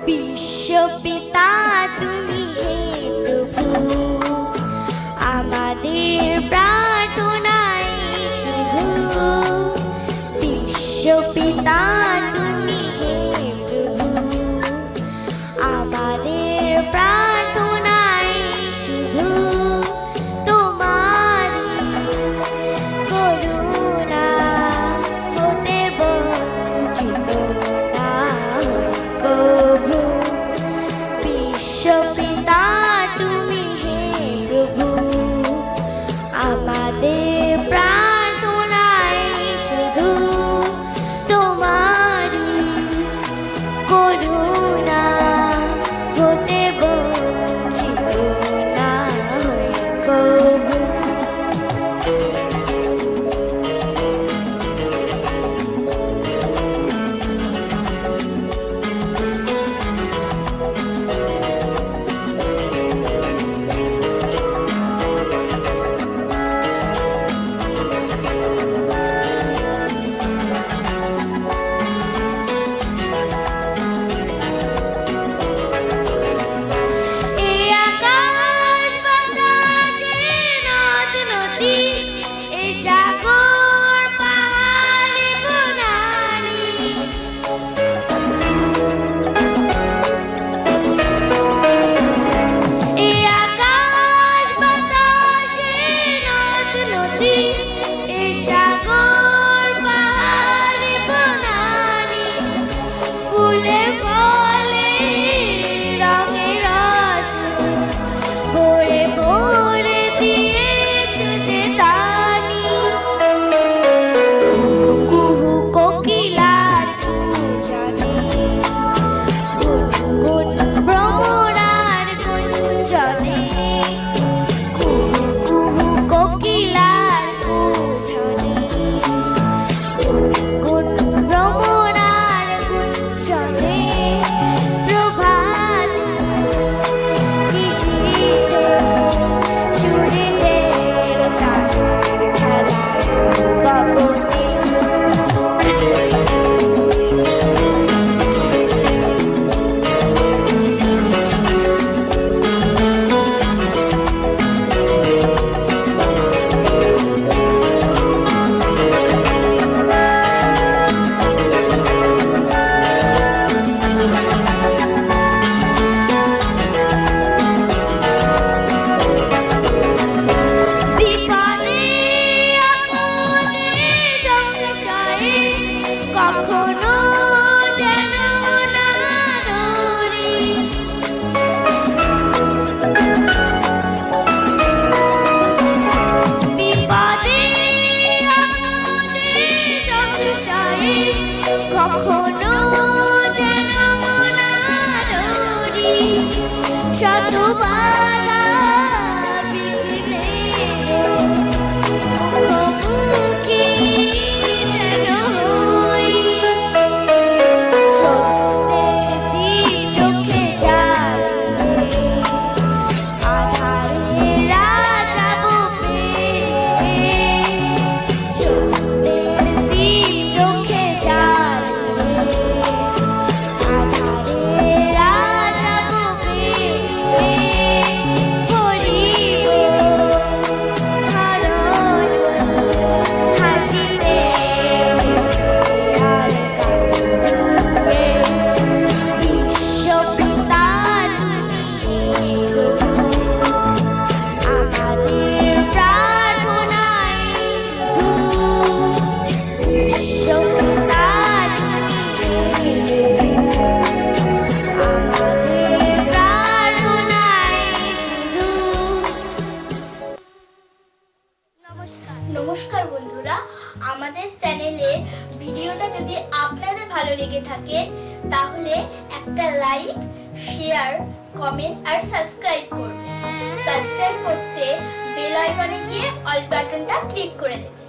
বিশ্বপিতা তুমি হে প্রভু, আমাদের প্রার্থনাই শুধু। বিশ্বপিতা তুমি হে প্রভু, আমাদের প্রার্থনাই শুধু। তোমার করুণা হতে বঞ্চিত না কভু। বিশ্বপিতা তুমি হে প্রভু, আমাদের প্রার্থনাই শুধু। তোমারি করুণা হতে বঞ্চিত না কভু। নমস্কার বন্ধুরা, আমাদের চ্যানেলে ভিডিওটা যদি আপনাদের ভালো লেগে থাকে তাহলে একটা লাইক, শেয়ার, কমেন্ট আর সাবস্ক্রাইব করবেন। সাবস্ক্রাইব করতে বেল আইকনে গিয়ে অল বাটনটা ক্লিক করে দেবেন।